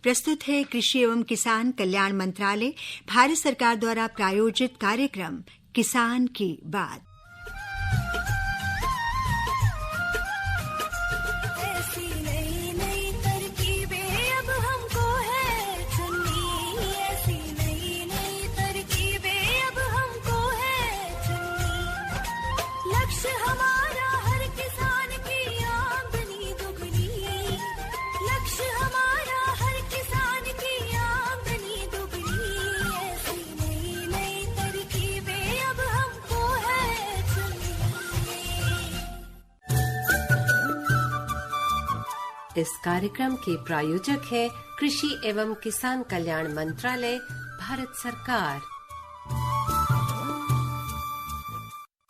प्रस्तुत है कृषि एवं किसान कल्याण मंत्रालय, भारत सरकार द्वारा प्रायोजित कार्यक्रम किसान की बात। इस कार्यक्रम के प्रायोजक है कृषि एवं किसान कल्याण मंत्रालय, भारत सरकार।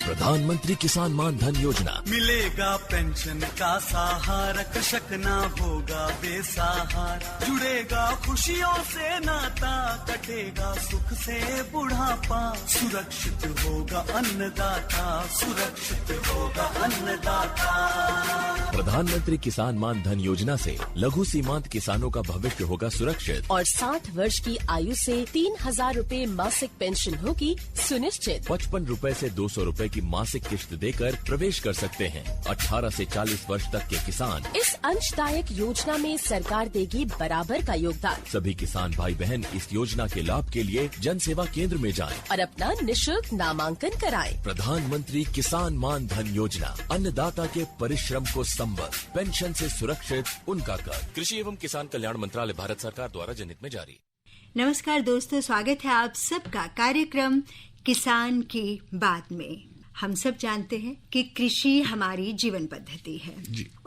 प्रधानमंत्री किसान मान धन योजना। मिलेगा पेंशन का सहारा, कृषक ना होगा बेसहारा। जुड़ेगा खुशियों से नाता, कटेगा सुख से बुढ़ापा। सुरक्षित होगा अन्नदाता, सुरक्षित होगा अन्नदाता। प्रधानमंत्री किसान मान धन योजना से लघु सीमांत किसानों का भविष्य होगा सुरक्षित और 60 वर्ष की आयु से 3,000 रूपए मासिक पेंशन होगी सुनिश्चित। 55 रूपए से 200 रूपए की मासिक किश्त देकर प्रवेश कर सकते हैं 18 से 40 वर्ष तक के किसान। इस अंशदायक योजना में सरकार देगी बराबर का योगदान। सभी किसान भाई बहन इस योजना के लाभ के लिए जन सेवा केंद्र में जाएं और अपना निःशुल्क नामांकन कराएं। प्रधानमंत्री किसान मान धन योजना, अन्नदाता के परिश्रम को संबल, पेंशन से सुरक्षित उनका कर। कृषि एवं किसान कल्याण मंत्रालय, भारत सरकार द्वारा जनहित में जारी। नमस्कार दोस्तों, स्वागत है आप सबका कार्यक्रम किसान की बात में। हम सब जानते हैं कि कृषि हमारी जीवन पद्धति है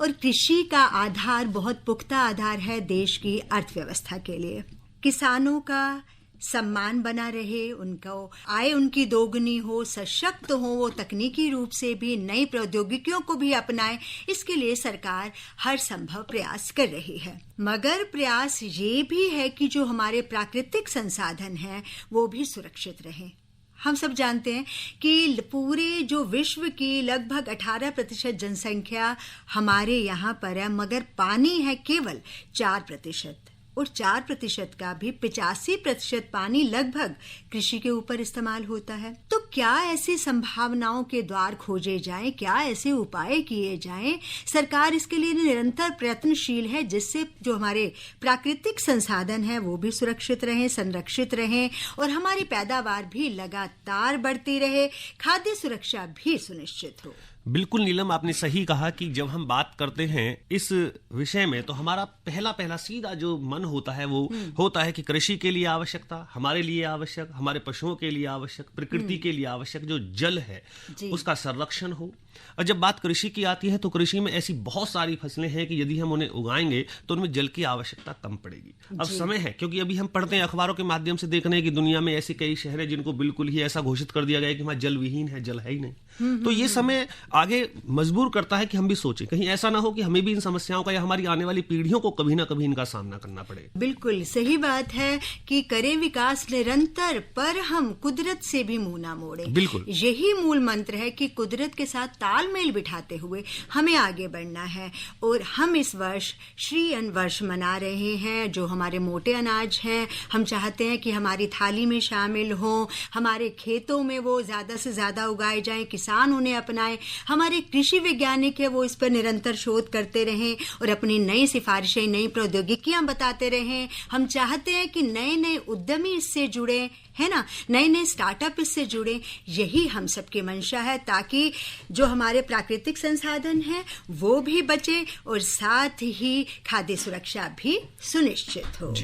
और कृषि का आधार बहुत पुख्ता आधार है देश की अर्थव्यवस्था के लिए। किसानों का सम्मान बना रहे, उनको आय उनकी दोगुनी हो, सशक्त हो, वो तकनीकी रूप से भी नई प्रौद्योगिकियों को भी अपनाए, इसके लिए सरकार हर संभव प्रयास कर रही है। मगर प्रयास ये भी है कि जो हमारे प्राकृतिक संसाधन हैं वो भी सुरक्षित रहें। हम सब जानते हैं कि पूरे जो विश्व की लगभग 18% जनसंख्या हमारे यहाँ पर है, मगर पानी है केवल 4% और 4% का भी 85% पानी लगभग कृषि के ऊपर इस्तेमाल होता है। तो क्या ऐसी संभावनाओं के द्वार खोजे जाएं, क्या ऐसे उपाय किए जाएं? सरकार इसके लिए निरंतर प्रयत्नशील है जिससे जो हमारे प्राकृतिक संसाधन हैं वो भी सुरक्षित रहें, संरक्षित रहें और हमारी पैदावार भी लगातार बढ़ती रहे, खाद्य सुरक्षा भी सुनिश्चित हो। बिल्कुल नीलम, आपने सही कहा कि जब हम बात करते हैं इस विषय में तो हमारा पहला सीधा जो मन होता है वो होता है कि कृषि के लिए आवश्यकता, हमारे लिए आवश्यक, हमारे पशुओं के लिए आवश्यक, प्रकृति के लिए आवश्यक जो जल है उसका संरक्षण हो। और जब बात कृषि की आती है तो कृषि में ऐसी बहुत सारी फसलें हैं कि यदि हम उन्हें उगाएंगे तो उनमें जल की आवश्यकता कम पड़ेगी। अब समय है, क्योंकि अभी हम पढ़ते हैं अखबारों के माध्यम से देख रहे हैं कि दुनिया में ऐसे कई शहर हैं जिनको बिल्कुल ही ऐसा घोषित कर दिया गया है कि वहां जल विहीन है, जल है ही नहीं। तो ये समय आगे मजबूर करता है कि हम भी सोचें, कहीं ऐसा ना हो कि हमें भी इन समस्याओं का या हमारी आने वाली पीढ़ियों को कभी ना कभी इनका सामना करना पड़े। बिल्कुल सही बात है कि करें विकास निरंतर, पर हम कुदरत से भी मुंह ना मोड़ें। बिल्कुल यही मूल मंत्र है कि कुदरत के साथ तालमेल बिठाते हुए हमें आगे बढ़ना है। और हम इस वर्ष श्री अन्न वर्ष मना रहे हैं, जो हमारे मोटे अनाज हैं हम चाहते हैं कि हमारी थाली में शामिल हों, हमारे खेतों में वो ज्यादा से ज्यादा उगाए जाएं, किसान उन्हें अपनाएं। हमारे कृषि वैज्ञानिक है वो इस पर निरंतर शोध करते रहें और अपनी नई सिफारिशें, नई प्रौद्योगिकियां बताते रहें। हम चाहते हैं कि नए नए उद्यमी इससे जुड़े, है ना, नए नए स्टार्टअप इससे जुड़े। यही हम सबकी मंशा है ताकि जो हमारे प्राकृतिक संसाधन हैं वो भी बचे और साथ ही खाद्य सुरक्षा भी सुनिश्चित हो।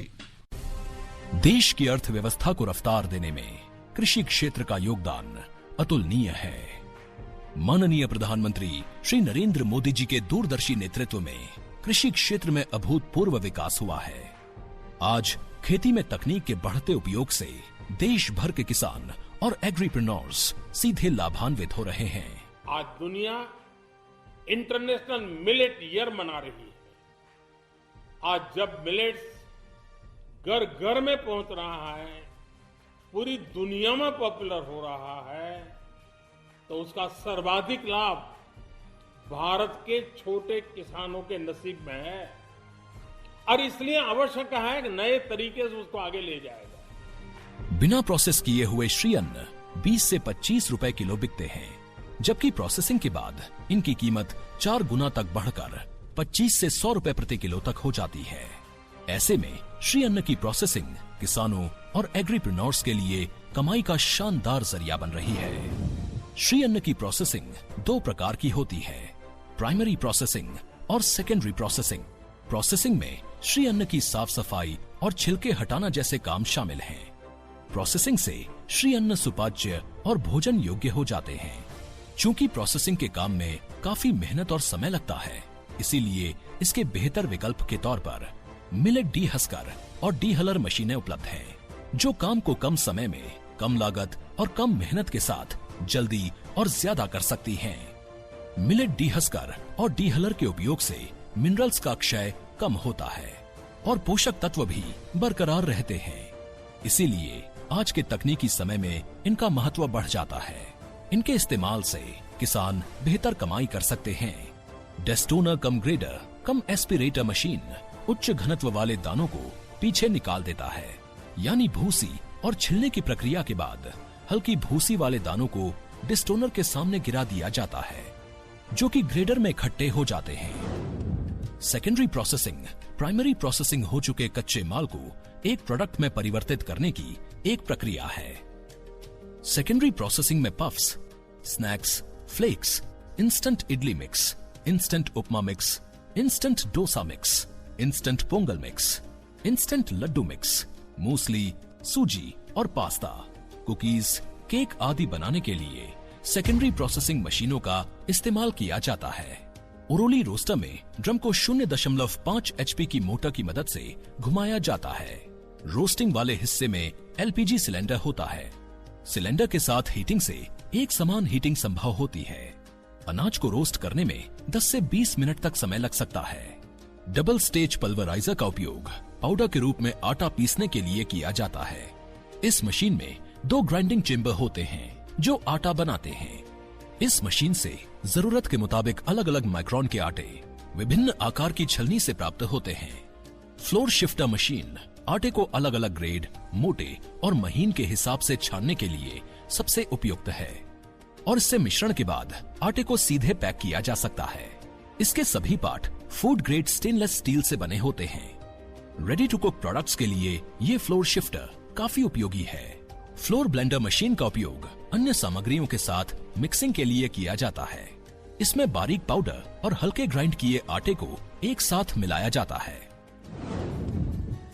देश की अर्थव्यवस्था को रफ्तार देने में कृषि क्षेत्र का योगदान अतुलनीय है। माननीय प्रधानमंत्री श्री नरेंद्र मोदी जी के दूरदर्शी नेतृत्व में कृषि क्षेत्र में अभूतपूर्व विकास हुआ है। आज खेती में तकनीक के बढ़ते उपयोग से देश भर के किसान और एग्रीप्रेन्योर्स सीधे लाभान्वित हो रहे हैं। आज दुनिया इंटरनेशनल मिलेट ईयर मना रही है। आज जब मिलेट्स घर घर में पहुंच रहा है, पूरी दुनिया में पॉपुलर हो रहा है, तो उसका सर्वाधिक लाभ भारत के छोटे किसानों के नसीब में है। और इसलिए आवश्यक है कि नए तरीके से उसको आगे ले जाएगा। बिना प्रोसेस किए हुए श्री अन्न 20 से 25 रुपए किलो बिकते हैं, जबकि प्रोसेसिंग के बाद इनकी कीमत 4 गुना तक बढ़कर 25 से 100 रुपए प्रति किलो तक हो जाती है। ऐसे में श्री अन्न की प्रोसेसिंग किसानों और एग्रीप्रेन्योर्स के लिए कमाई का शानदार जरिया बन रही है। श्री अन्न की प्रोसेसिंग 2 प्रकार की होती है, प्राइमरी प्रोसेसिंग और सेकेंडरी प्रोसेसिंग। प्रोसेसिंग में श्री अन्न की साफ सफाई और छिलके हटाना जैसे काम शामिल हैं। प्रोसेसिंग से श्री अन्न सुपाच्य और भोजन योग्य हो जाते हैं। चूंकि प्रोसेसिंग के काम में काफी मेहनत और समय लगता है, इसीलिए इसके बेहतर विकल्प के तौर पर मिलेट डीहस्कर और डीहलर मशीनें उपलब्ध हैं, जो काम को कम समय में, कम लागत और कम मेहनत के साथ जल्दी और ज्यादा कर सकती हैं। मिलेट डीहस्कर और डीहलर के उपयोग से मिनरल्स का क्षय कम होता है और पोषक तत्व भी बरकरार रहते हैं। इसीलिए आज के तकनीकी समय में इनका महत्व बढ़ जाता है। इनके इस्तेमाल से किसान बेहतर कमाई कर सकते हैं। डेस्टोनर कम ग्रेडर कम एस्पिरेटर मशीन उच्च घनत्व वाले दानों को पीछे निकाल देता है, यानी भूसी और छिलने की प्रक्रिया के बाद हल्की भूसी वाले दानों को डिस्टोनर के सामने गिरा दिया जाता है, जो कि ग्रेडर में इकट्ठे हो जाते हैं। सेकेंडरी प्रोसेसिंग प्राइमरी प्रोसेसिंग हो चुके कच्चे माल को एक प्रोडक्ट में परिवर्तित करने की एक प्रक्रिया है। सेकेंडरी प्रोसेसिंग में puffs, snacks, flakes, instant idli mix, instant upma mix, instant dosa mix, instant pongal mix, instant laddu mix, muesli, सूजी और पास्ता, कुकीज, केक आदि बनाने के लिए सेकेंडरी प्रोसेसिंग मशीनों का इस्तेमाल किया जाता है। उरोली रोस्टर में ड्रम को 0.5 HP की मोटर की मदद से घुमाया जाता है। रोस्टिंग वाले हिस्से में LPG सिलेंडर होता है। सिलेंडर के साथ हीटिंग से एक समान हीटिंग संभव होती है। अनाज को रोस्ट करने में 10 से 20 मिनट तक समय लग सकता है। डबल स्टेज पल्वराइजर का उपयोग पाउडर के रूप में आटा पीसने के लिए किया जाता है। इस मशीन में 2 ग्राइंडिंग चेम्बर होते हैं जो आटा बनाते हैं। इस मशीन से जरूरत के मुताबिक अलग अलग माइक्रोन के आटे विभिन्न आकार की छलनी से प्राप्त होते हैं। फ्लोर शिफ्टर मशीन आटे को अलग अलग ग्रेड, मोटे और महीन के हिसाब से छानने के लिए सबसे उपयुक्त है और इससे मिश्रण के बाद आटे को सीधे पैक किया जा सकता है। इसके सभी part food grade stainless steel से बने होते हैं। रेडी टू कुक प्रोडक्ट्स के लिए ये फ्लोर शिफ्टर काफी उपयोगी है। फ्लोर ब्लेंडर मशीन का उपयोग अन्य सामग्रियों के साथ मिक्सिंग के लिए किया जाता है। इसमें बारीक पाउडर और हल्के ग्राइंड किए आटे को एक साथ मिलाया जाता है।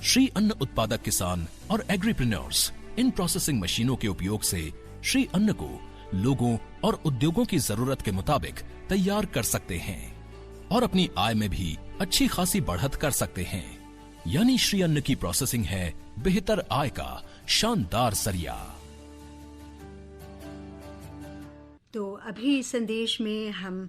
श्री अन्न उत्पादक किसान और एग्रीप्रेन्योर्स इन प्रोसेसिंग मशीनों के उपयोग से श्री अन्न को लोगों और उद्योगों की जरूरत के मुताबिक तैयार कर सकते हैं और अपनी आय में भी अच्छी खासी बढ़त कर सकते हैं। यानी श्री अन्न की प्रोसेसिंग है बेहतर आय का शानदार जरिया। तो अभी इस संदेश में हम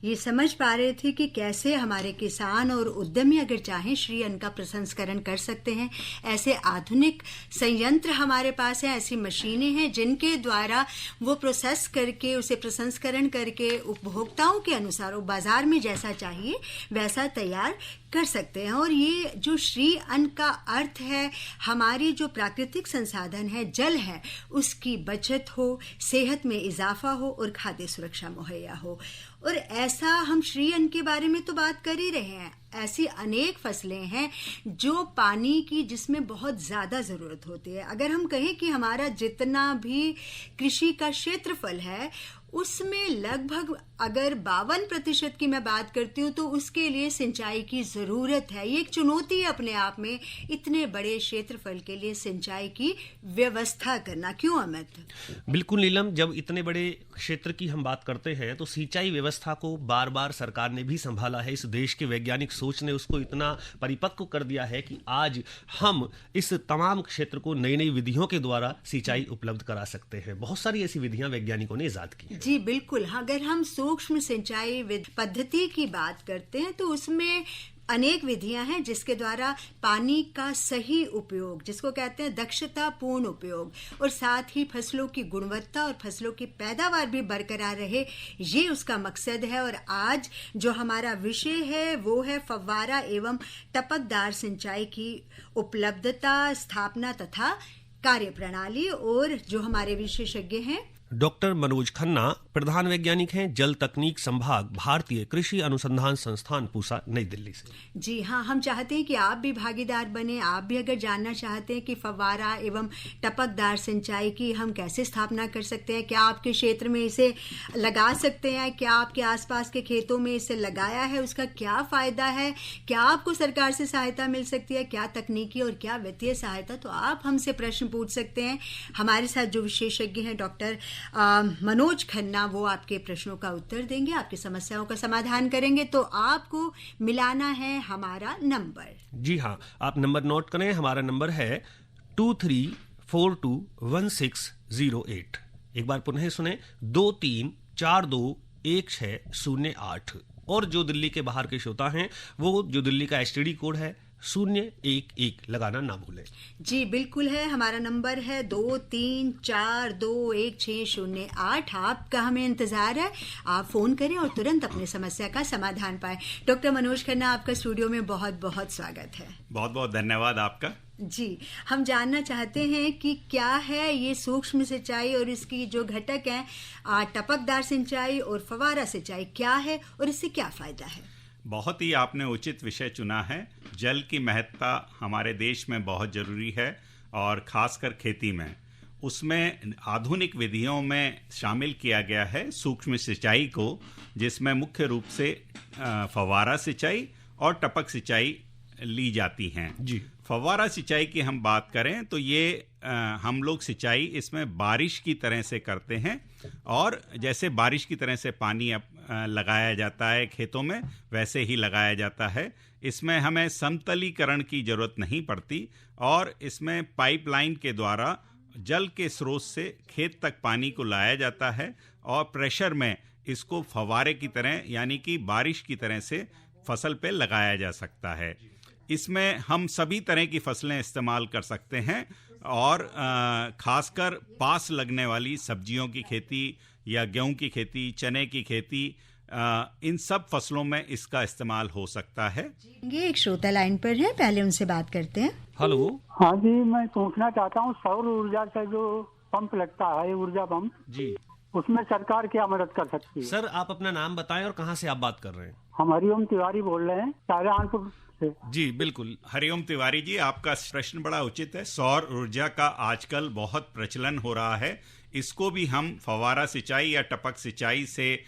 ये समझ पा रहे थे कि कैसे हमारे किसान और उद्यमी अगर चाहें श्री अन्न का प्रसंस्करण कर सकते हैं। ऐसे आधुनिक संयंत्र हमारे पास हैं, ऐसी मशीनें हैं जिनके द्वारा वो प्रोसेस करके उसे प्रसंस्करण करके उपभोक्ताओं के अनुसार वो बाजार में जैसा चाहिए वैसा तैयार कर सकते हैं। और ये जो श्री अन्न का अर्थ है, हमारी जो प्राकृतिक संसाधन है, जल है, उसकी बचत हो, सेहत में इजाफा हो और खाद्य सुरक्षा मुहैया हो। और ऐसा हम श्री अन्न के बारे में तो बात कर ही रहे हैं। ऐसी अनेक फसलें हैं जो पानी की जिसमें बहुत ज़्यादा ज़रूरत होती है। अगर हम कहें कि हमारा जितना भी कृषि का क्षेत्रफल है उसमें लगभग अगर 52% की मैं बात करती हूँ तो उसके लिए सिंचाई की ज़रूरत है। ये एक चुनौती है अपने आप में, इतने बड़े क्षेत्रफल के लिए सिंचाई की व्यवस्था करना। क्यों अमित? बिल्कुल नीलम, जब इतने बड़े क्षेत्र की हम बात करते हैं तो सिंचाई व्यवस्था को बार बार सरकार ने भी संभाला है। इस देश के वैज्ञानिक सोच ने उसको इतना परिपक्व कर दिया है कि आज हम इस तमाम क्षेत्र को नई नई विधियों के द्वारा सिंचाई उपलब्ध करा सकते हैं। बहुत सारी ऐसी विधियां वैज्ञानिकों ने इजाद की। जी बिल्कुल। अगर हम सूक्ष्म सिंचाई पद्धति की बात करते हैं तो उसमें अनेक विधियां हैं जिसके द्वारा पानी का सही उपयोग, जिसको कहते हैं दक्षतापूर्ण उपयोग, और साथ ही फसलों की गुणवत्ता और फसलों की पैदावार भी बरकरार रहे, ये उसका मकसद है। और आज जो हमारा विषय है वो है फव्वारा एवं टपकदार सिंचाई की उपलब्धता, स्थापना तथा कार्यप्रणाली। और जो हमारे विशेषज्ञ हैं डॉक्टर मनोज खन्ना, प्रधान वैज्ञानिक हैं, जल तकनीक संभाग, भारतीय कृषि अनुसंधान संस्थान, पूसा, नई दिल्ली से। जी हाँ, हम चाहते हैं कि आप भी भागीदार बने। आप भी अगर जानना चाहते हैं कि फव्वारा एवं टपकदार सिंचाई की हम कैसे स्थापना कर सकते हैं, क्या आपके क्षेत्र में इसे लगा सकते हैं, क्या आपके आसपास के खेतों में इसे लगाया है, उसका क्या फायदा है, क्या आपको सरकार से सहायता मिल सकती है, क्या तकनीकी और क्या वित्तीय सहायता, तो आप हमसे प्रश्न पूछ सकते हैं। हमारे साथ जो विशेषज्ञ हैं डॉक्टर मनोज खन्ना, वो आपके प्रश्नों का उत्तर देंगे, आपकी समस्याओं का समाधान करेंगे। तो आपको मिलाना है हमारा नंबर। जी हाँ, आप नंबर नोट करें। हमारा नंबर है 23421608। एक बार पुनः सुने, 23421608। और जो दिल्ली के बाहर के श्रोता हैं, वो जो दिल्ली का STD कोड है 011 लगाना ना भूलें। जी बिल्कुल है, हमारा नंबर है 23421608। आपका हमें इंतजार है, आप फोन करें और तुरंत अपनी समस्या का समाधान पाएं। डॉक्टर मनोज खन्ना, आपका स्टूडियो में बहुत बहुत स्वागत है। बहुत बहुत धन्यवाद आपका। जी, हम जानना चाहते हैं कि क्या है ये सूक्ष्म सिंचाई और इसकी जो घटक है, टपकदार सिंचाई और फव्वारा सिंचाई, क्या है और इससे क्या फायदा है? बहुत ही आपने उचित विषय चुना है। जल की महत्ता हमारे देश में बहुत ज़रूरी है और ख़ासकर खेती में। उसमें आधुनिक विधियों में शामिल किया गया है सूक्ष्म सिंचाई को, जिसमें मुख्य रूप से फव्वारा सिंचाई और टपक सिंचाई ली जाती हैं। जी, फव्वारा सिंचाई की हम बात करें तो ये हम लोग सिंचाई इसमें बारिश की तरह से करते हैं, और जैसे बारिश की तरह से पानी लगाया जाता है खेतों में, वैसे ही लगाया जाता है। इसमें हमें समतलीकरण की ज़रूरत नहीं पड़ती और इसमें पाइपलाइन के द्वारा जल के स्रोत से खेत तक पानी को लाया जाता है और प्रेशर में इसको फव्वारे की तरह, यानी कि बारिश की तरह से फसल पे लगाया जा सकता है। इसमें हम सभी तरह की फसलें इस्तेमाल कर सकते हैं और खासकर पास लगने वाली सब्जियों की खेती या गेहूं की खेती, चने की खेती, इन सब फसलों में इसका इस्तेमाल हो सकता है। ये एक श्रोता लाइन पर है, पहले उनसे बात करते हैं। हेलो। हाँ जी, मैं पूछना चाहता हूँ, सौर ऊर्जा से जो पंप लगता है, ऊर्जा पंप जी, उसमें सरकार क्या मदद कर सकती है? सर, आप अपना नाम बताएं और कहाँ से आप बात कर रहे हैं? हम हरिओम तिवारी बोल रहे हैं, शाहजहांपुर से। जी बिल्कुल, हरिओम तिवारी जी, आपका प्रश्न बड़ा उचित है। सौर ऊर्जा का आजकल बहुत प्रचलन हो रहा है। इसको भी हम फव्वारा सिंचाई या टपक सिंचाई से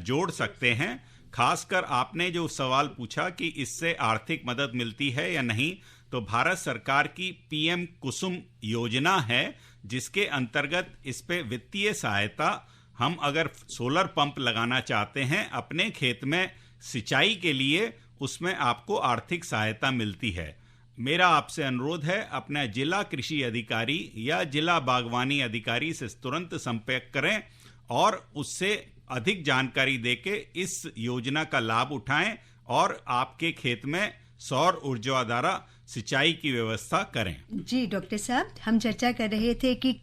जोड़ सकते हैं। खासकर आपने जो सवाल पूछा कि इससे आर्थिक मदद मिलती है या नहीं, तो भारत सरकार की PM कुसुम योजना है, जिसके अंतर्गत इस पे वित्तीय सहायता, हम अगर सोलर पंप लगाना चाहते हैं अपने खेत में सिंचाई के लिए, उसमें आपको आर्थिक सहायता मिलती है। मेरा आपसे अनुरोध है, अपना जिला कृषि अधिकारी या जिला बागवानी अधिकारी से तुरंत संपर्क करें और उससे अधिक जानकारी देके इस योजना का लाभ उठाएं और आपके खेत में सौर ऊर्जा द्वारा सिंचाई की व्यवस्था करें। जी डॉक्टर साहब, हम चर्चा कर रहे थे कि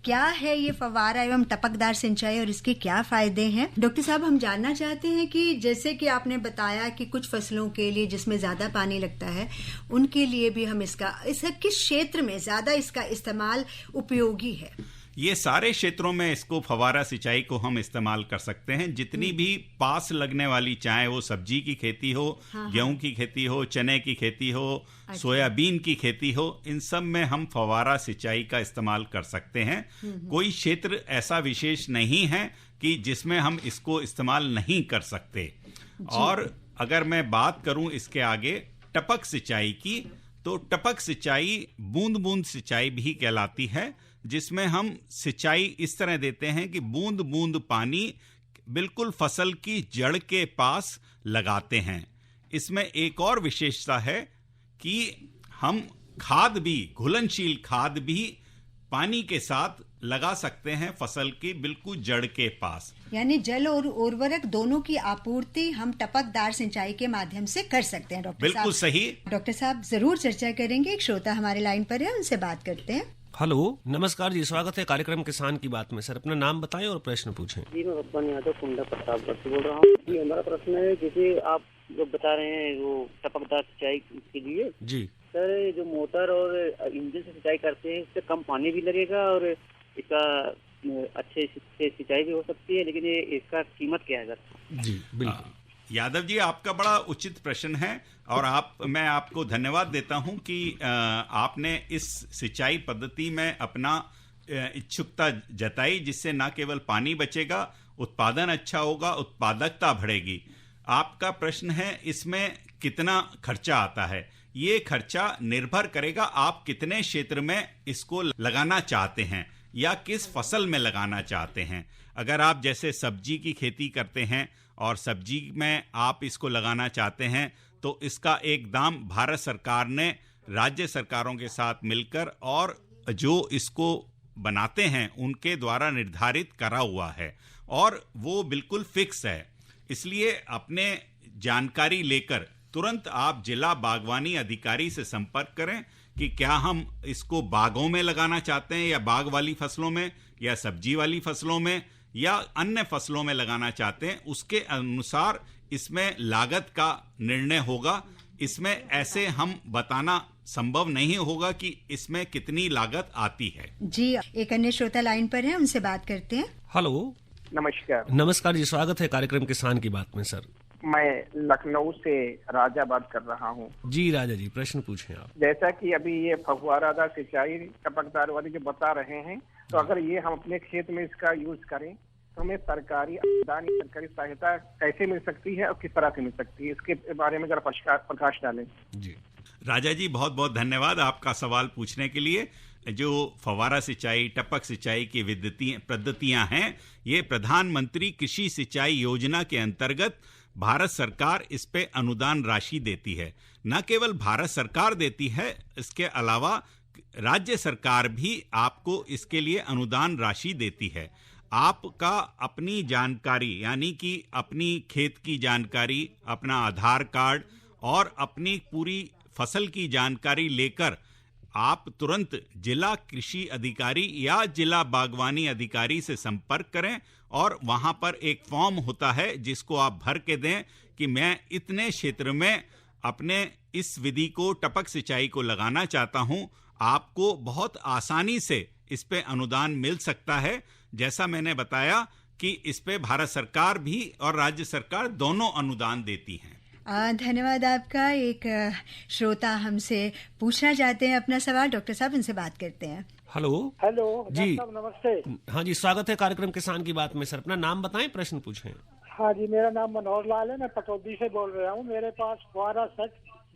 क्या है ये फव्वारा एवं टपकदार सिंचाई और इसके क्या फायदे हैं। डॉक्टर साहब, हम जानना चाहते हैं कि जैसे कि आपने बताया कि कुछ फसलों के लिए जिसमें ज्यादा पानी लगता है, उनके लिए भी हम इसका किस क्षेत्र में ज्यादा इसका इस्तेमाल उपयोगी है? ये सारे क्षेत्रों में इसको फव्वारा सिंचाई को हम इस्तेमाल कर सकते हैं। जितनी भी पास लगने वाली, चाहे वो सब्जी की खेती हो, गेहूं की खेती हो, चने की खेती हो, सोयाबीन की खेती हो, इन सब में हम फव्वारा सिंचाई का इस्तेमाल कर सकते हैं। कोई क्षेत्र ऐसा विशेष नहीं है कि जिसमें हम इसको इस्तेमाल नहीं कर सकते। और अगर मैं बात करूं इसके आगे टपक सिंचाई की, तो टपक सिंचाई बूंद बूंद सिंचाई भी कहलाती है, जिसमें हम सिंचाई इस तरह देते हैं कि बूंद बूंद पानी बिल्कुल फसल की जड़ के पास लगाते हैं। इसमें एक और विशेषता है कि हम खाद भी, घुलनशील खाद भी पानी के साथ लगा सकते हैं फसल की बिल्कुल जड़ के पास। यानी जल और उर्वरक दोनों की आपूर्ति हम टपकदार सिंचाई के माध्यम से कर सकते हैं। डॉक्टर बिल्कुल सही। डॉक्टर साहब जरूर चर्चा करेंगे। एक श्रोता हमारे लाइन पर है, उनसे बात करते हैं। हेलो, नमस्कार जी, स्वागत है कार्यक्रम किसान की बात में। सर अपना नाम बताएं और प्रश्न पूछें। जी मैं भगवान यादव कुंडा प्रताप से बोल रहा हूँ। जी हमारा प्रश्न है, जैसे आप जो बता रहे हैं वो टपकदार सिंचाई के लिए जी सर, जो मोटर और इंजन से सिंचाई करते हैं इससे कम पानी भी लगेगा और इसका अच्छे से सिंचाई भी हो सकती है, लेकिन ये इसका कीमत क्या है सर? जी बिल्कुल। यादव जी, आपका बड़ा उचित प्रश्न है और मैं आपको धन्यवाद देता हूं कि आपने इस सिंचाई पद्धति में अपना इच्छुकता जताई, जिससे न केवल पानी बचेगा, उत्पादन अच्छा होगा, उत्पादकता बढ़ेगी। आपका प्रश्न है इसमें कितना खर्चा आता है। ये खर्चा निर्भर करेगा आप कितने क्षेत्र में इसको लगाना चाहते हैं या किस फसल में लगाना चाहते हैं। अगर आप जैसे सब्जी की खेती करते हैं और सब्जी में आप इसको लगाना चाहते हैं तो इसका एक दाम भारत सरकार ने राज्य सरकारों के साथ मिलकर और जो इसको बनाते हैं उनके द्वारा निर्धारित करा हुआ है और वो बिल्कुल फिक्स है। इसलिए अपने जानकारी लेकर तुरंत आप जिला बागवानी अधिकारी से संपर्क करें कि क्या हम इसको बागों में लगाना चाहते हैं या बाग वाली फसलों में या सब्जी वाली फसलों में या अन्य फसलों में लगाना चाहते हैं। उसके अनुसार इसमें लागत का निर्णय होगा। इसमें ऐसे हम बताना संभव नहीं होगा कि इसमें कितनी लागत आती है। जी एक अन्य श्रोता लाइन पर है, उनसे बात करते हैं। हेलो, नमस्कार। नमस्कार जी, स्वागत है कार्यक्रम किसान की बात में। सर मैं लखनऊ से राजा बात कर रहा हूँ। जी राजा जी, प्रश्न पूछें आप। जैसा कि अभी ये फव्वारादार सिंचाई टपकदार वाली जो बता रहे हैं, तो अगर ये हम अपने खेत में इसका यूज करें तो हमें सरकारी अनुदान, सरकारी सहायता कैसे मिल सकती है और किस तरह से मिल सकती है, इसके बारे में जरा प्रकाश डालें। जी राजा जी, बहुत बहुत धन्यवाद आपका सवाल पूछने के लिए। जो फव्वारा सिंचाई, टपक सिंचाई की पद्धतियां हैं, ये प्रधानमंत्री कृषि सिंचाई योजना के अंतर्गत भारत सरकार इस पे अनुदान राशि देती है। न केवल भारत सरकार देती है, इसके अलावा राज्य सरकार भी आपको इसके लिए अनुदान राशि देती है। आपका अपनी जानकारी यानी कि अपनी खेत की जानकारी, अपना आधार कार्ड और अपनी पूरी फसल की जानकारी लेकर आप तुरंत जिला कृषि अधिकारी या जिला बागवानी अधिकारी से संपर्क करें और वहां पर एक फॉर्म होता है जिसको आप भर के दें कि मैं इतने क्षेत्र में अपने इस विधि को, टपक सिंचाई को लगाना चाहता हूं। आपको बहुत आसानी से इस पे अनुदान मिल सकता है। जैसा मैंने बताया कि इस पे भारत सरकार भी और राज्य सरकार दोनों अनुदान देती हैं। धन्यवाद आपका। एक श्रोता हमसे पूछना चाहते हैं अपना सवाल। डॉक्टर साहब उनसे बात करते हैं। हेलो जी, नमस्ते। हाँ जी, स्वागत है कार्यक्रम किसान की बात में। सर अपना नाम बताएं, प्रश्न पूछें। हाँ जी, मेरा नाम मनोहर लाल है, मैं पटौदी से बोल रहा हूँ। मेरे पास फव्वारा सेट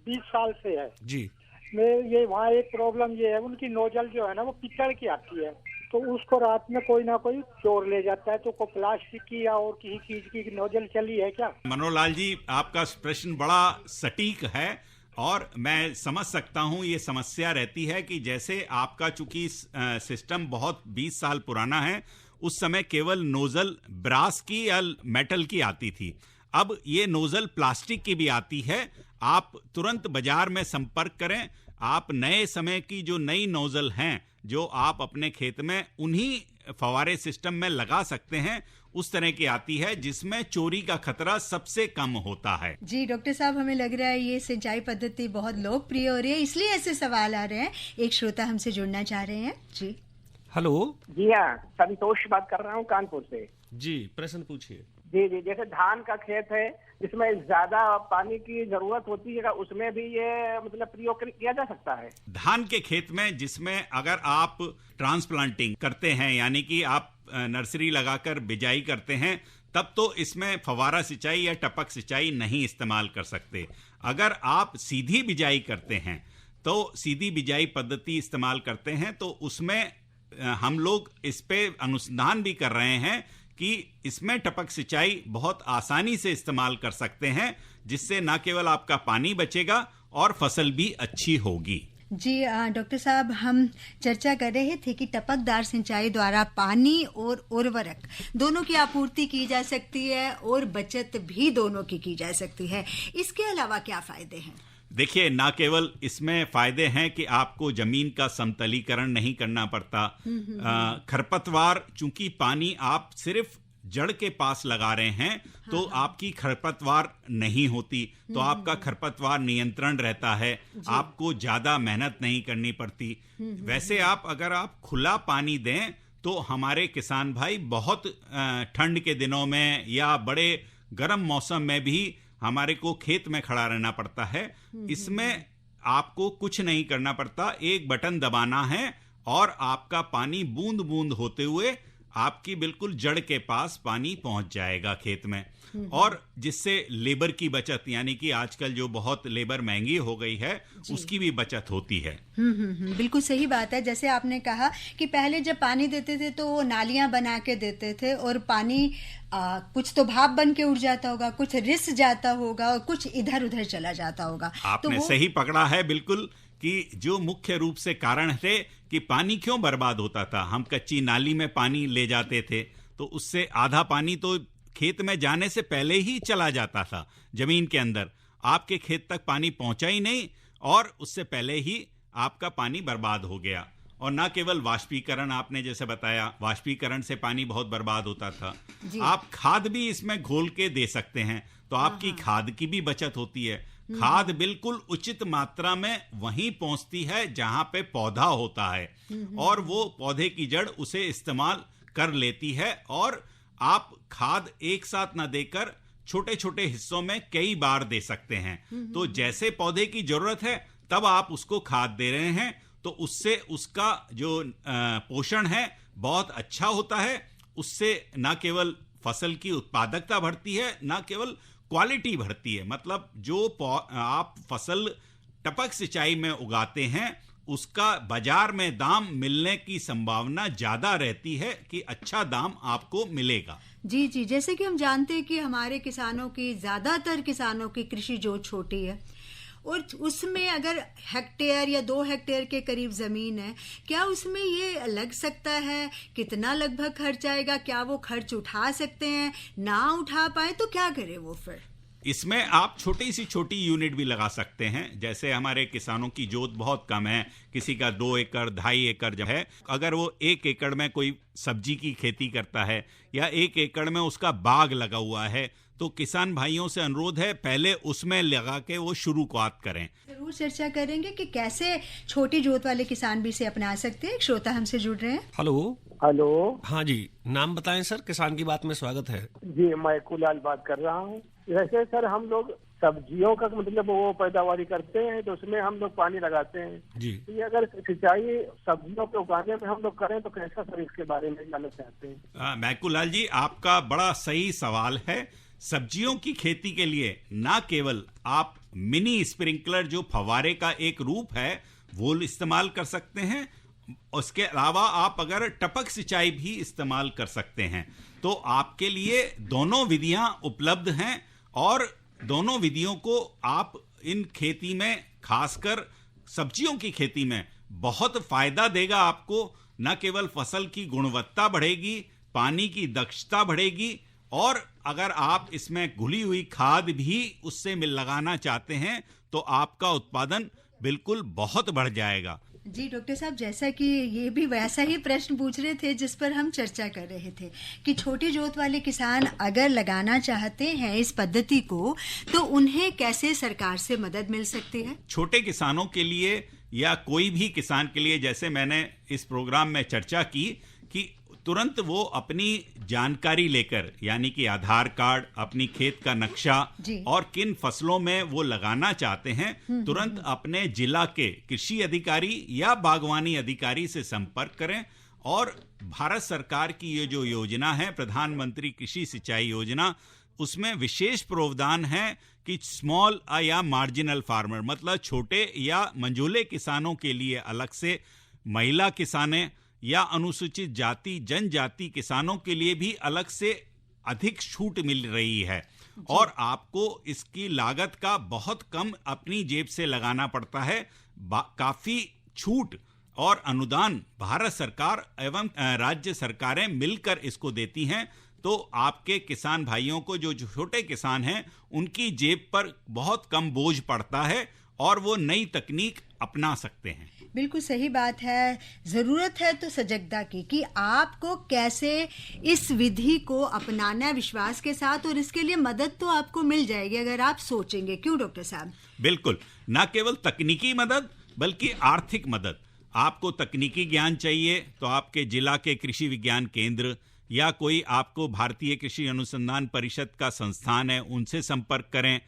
20 साल से है जी। ये वहाँ एक प्रॉब्लम ये है, उनकी नोजल जो है ना वो पित्तल की आती है, तो उसको रात में कोई ना कोई चोर ले जाता है। तो कोई प्लास्टिक की या और किसी चीज की नोजल चली है क्या? मनोहरलाल जी, आपका प्रश्न बड़ा सटीक है और मैं समझ सकता हूं ये समस्या रहती है कि जैसे आपका चूंकि सिस्टम बहुत 20 साल पुराना है, उस समय केवल नोजल ब्रास की या मेटल की आती थी। अब ये नोजल प्लास्टिक की भी आती है। आप तुरंत बाजार में संपर्क करें। आप नए समय की जो नई नोजल हैं जो आप अपने खेत में उन्हीं फवारे सिस्टम में लगा सकते हैं, उस तरह की आती है जिसमें चोरी का खतरा सबसे कम होता है। जी डॉक्टर साहब, हमें लग रहा है ये सिंचाई पद्धति बहुत लोकप्रिय हो रही है, इसलिए ऐसे सवाल आ रहे हैं। एक श्रोता हमसे जुड़ना चाह रहे हैं। जी हेलो। जी हाँ, संतोष बात कर रहा हूँ कानपुर से। जी, प्रश्न पूछिए। जी जी, जैसे धान का खेत है जिसमें ज्यादा पानी की जरूरत होती है, उसमें भी ये मतलब प्रयोग किया जा सकता है? धान के खेत में जिसमें अगर आप ट्रांसप्लांटिंग करते हैं यानी कि आप नर्सरी लगाकर बिजाई करते हैं, तब तो इसमें फव्वारा सिंचाई या टपक सिंचाई नहीं इस्तेमाल कर सकते। अगर आप सीधी बिजाई करते हैं तो सीधी बिजाई पद्धति इस्तेमाल करते हैं, तो उसमें हम लोग इस पे अनुसंधान भी कर रहे हैं कि इसमें टपक सिंचाई बहुत आसानी से इस्तेमाल कर सकते हैं, जिससे न केवल आपका पानी बचेगा और फसल भी अच्छी होगी। जी डॉक्टर साहब, हम चर्चा कर रहे थे कि टपकदार सिंचाई द्वारा पानी और उर्वरक दोनों की आपूर्ति की जा सकती है और बचत भी दोनों की जा सकती है। इसके अलावा क्या फायदे हैं? देखिए, ना केवल इसमें फायदे हैं कि आपको जमीन का समतलीकरण नहीं करना पड़ता, खरपतवार, चूंकि पानी आप सिर्फ जड़ के पास लगा रहे हैं तो आपकी खरपतवार नहीं होती, तो आपका खरपतवार नियंत्रण रहता है, आपको ज्यादा मेहनत नहीं करनी पड़ती। वैसे अगर आप खुला पानी दें तो हमारे किसान भाई बहुत ठंड के दिनों में या बड़े गर्म मौसम में भी हमारे को खेत में खड़ा रहना पड़ता है। इसमें आपको कुछ नहीं करना पड़ता, एक बटन दबाना है और आपका पानी बूंद बूंद होते हुए आपकी बिल्कुल जड़ के पास पानी पहुंच जाएगा खेत में, और जिससे लेबर की बचत, यानी कि आजकल जो बहुत लेबर महंगी हो गई है उसकी भी बचत होती है। बिल्कुल सही बात है। जैसे आपने कहा कि पहले जब पानी देते थे तो वो नालियां बना के देते थे और पानी कुछ तो भाप बन के उड़ जाता होगा, कुछ रिस जाता होगा और कुछ इधर उधर चला जाता होगा। आपने सही पकड़ा है बिल्कुल, कि जो मुख्य रूप से कारण थे कि पानी क्यों बर्बाद होता था। हम कच्ची नाली में पानी ले जाते थे तो उससे आधा पानी तो खेत में जाने से पहले ही चला जाता था जमीन के अंदर, आपके खेत तक पानी पहुंचा ही नहीं और उससे पहले ही आपका पानी बर्बाद हो गया। और ना केवल वाष्पीकरण, आपने जैसे बताया, वाष्पीकरण से पानी बहुत बर्बाद होता था। आप खाद भी इसमें घोल के दे सकते हैं तो आपकी खाद की भी बचत होती है। खाद बिल्कुल उचित मात्रा में वहीं पहुंचती है जहां पे पौधा होता है और वो पौधे की जड़ उसे इस्तेमाल कर लेती है, और आप खाद एक साथ न देकर छोटे छोटे हिस्सों में कई बार दे सकते हैं। तो जैसे पौधे की जरूरत है तब आप उसको खाद दे रहे हैं तो उससे उसका जो पोषण है बहुत अच्छा होता है। उससे न केवल फसल की उत्पादकता बढ़ती है, न केवल क्वालिटी बढ़ती है। मतलब जो आप फसल टपक सिंचाई में उगाते हैं उसका बाजार में दाम मिलने की संभावना ज्यादा रहती है कि अच्छा दाम आपको मिलेगा। जी, जैसे कि हम जानते हैं कि हमारे किसानों की, ज्यादातर किसानों की कृषि जो छोटी है और उसमें अगर हेक्टेयर या 2 हेक्टेयर के करीब जमीन है, क्या उसमें ये लग सकता है? कितना लगभग खर्च आएगा? क्या वो खर्च उठा सकते हैं? ना उठा पाए तो क्या करे वो फिर? इसमें आप छोटी सी छोटी यूनिट भी लगा सकते हैं। जैसे हमारे किसानों की जोत बहुत कम है, किसी का 2 एकड़ 2.5 एकड़ जो है, अगर वो 1 एकड़ में कोई सब्जी की खेती करता है या 1 एकड़ में उसका बाग लगा हुआ है तो किसान भाइयों से अनुरोध है पहले उसमें लगा के वो शुरुआत करें। जरूर चर्चा करेंगे कि कैसे छोटी जोत वाले किसान भी इसे अपना सकते हैं। एक श्रोता हमसे जुड़ रहे हैं। हेलो। हाँ जी, नाम बताएं सर, किसान की बात में स्वागत है। जी, मैं कुलाल बात कर रहा हूँ। वैसे सर हम लोग सब्जियों का मतलब वो पैदावारी करते हैं तो उसमें हम लोग पानी लगाते हैं जी। ये अगर सिंचाई सब्जियों के उगाने में हम लोग करें तो कैसा सर, इसके बारे में जानना चाहते हैं। मैकुलाल जी, आपका बड़ा सही सवाल है। सब्जियों की खेती के लिए ना केवल आप मिनी स्प्रिंकलर जो फव्वारे का एक रूप है वो इस्तेमाल कर सकते हैं, उसके अलावा आप अगर टपक सिंचाई भी इस्तेमाल कर सकते हैं। तो आपके लिए दोनों विधियां उपलब्ध हैं और दोनों विधियों को आप इन खेती में, खासकर सब्जियों की खेती में, बहुत फायदा देगा आपको। न केवल फसल की गुणवत्ता बढ़ेगी, पानी की दक्षता बढ़ेगी, और अगर आप इसमें घुली हुई खाद भी उससे लगाना चाहते हैं तो आपका उत्पादन बिल्कुल बहुत बढ़ जाएगा। जी डॉक्टर साहब, जैसा कि ये भी वैसा ही प्रश्न पूछ रहे थे जिस पर हम चर्चा कर रहे थे कि छोटी जोत वाले किसान अगर लगाना चाहते हैं इस पद्धति को तो उन्हें कैसे सरकार से मदद मिल सकती है? छोटे किसानों के लिए या कोई भी किसान के लिए, जैसे मैंने इस प्रोग्राम में चर्चा की कि तुरंत वो अपनी जानकारी लेकर, यानी कि आधार कार्ड, अपनी खेत का नक्शा और किन फसलों में वो लगाना चाहते हैं, तुरंत अपने जिला के कृषि अधिकारी या बागवानी अधिकारी से संपर्क करें। और भारत सरकार की ये जो योजना है, प्रधानमंत्री कृषि सिंचाई योजना, उसमें विशेष प्रावधान है कि स्मॉल या मार्जिनल फार्मर, मतलब छोटे या मंझोले किसानों के लिए अलग से, महिला किसाने या अनुसूचित जाति जनजाति किसानों के लिए भी अलग से अधिक छूट मिल रही है। और आपको इसकी लागत का बहुत कम अपनी जेब से लगाना पड़ता है। काफी छूट और अनुदान भारत सरकार एवं राज्य सरकारें मिलकर इसको देती हैं, तो आपके किसान भाइयों को, जो छोटे किसान हैं, उनकी जेब पर बहुत कम बोझ पड़ता है और वो नई तकनीक अपना सकते हैं। बिल्कुल सही बात है। जरूरत है तो सजगता की कि आपको कैसे इस विधि को अपनाना है विश्वास के साथ, और इसके लिए मदद तो आपको मिल जाएगी अगर आप सोचेंगे। क्यों डॉक्टर साहब? बिल्कुल, न केवल तकनीकी मदद बल्कि आर्थिक मदद। आपको तकनीकी ज्ञान चाहिए तो आपके जिला के कृषि विज्ञान केंद्र या कोई आपको भारतीय कृषि अनुसंधान परिषद का संस्थान है, उनसे संपर्क करें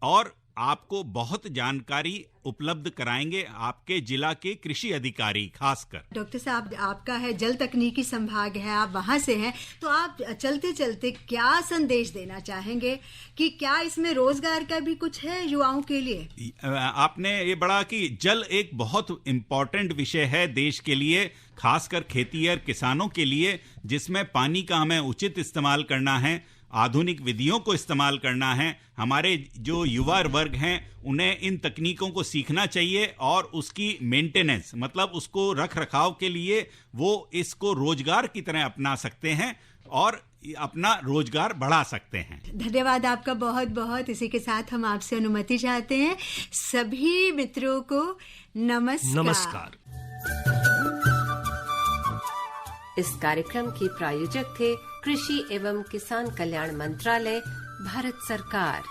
और आपको बहुत जानकारी उपलब्ध कराएंगे आपके जिला के कृषि अधिकारी। खासकर डॉक्टर साहब, आपका है जल तकनीकी संभाग है, आप वहां से हैं, तो आप चलते चलते क्या संदेश देना चाहेंगे कि क्या इसमें रोजगार का भी कुछ है युवाओं के लिए? आपने ये बड़ा कि जल एक बहुत इम्पोर्टेंट विषय है देश के लिए, खासकर खेती और किसानों के लिए, जिसमें पानी का हमें उचित इस्तेमाल करना है, आधुनिक विधियों को इस्तेमाल करना है। हमारे जो युवा वर्ग हैं उन्हें इन तकनीकों को सीखना चाहिए और उसकी मेंटेनेंस, मतलब उसको रख रखाव के लिए वो इसको रोजगार की तरह अपना सकते हैं और अपना रोजगार बढ़ा सकते हैं। धन्यवाद आपका बहुत बहुत। इसी के साथ हम आपसे अनुमति चाहते हैं। सभी मित्रों को नमस्कार। इस कार्यक्रम के प्रायोजक थे कृषि एवं किसान कल्याण मंत्रालय, भारत सरकार।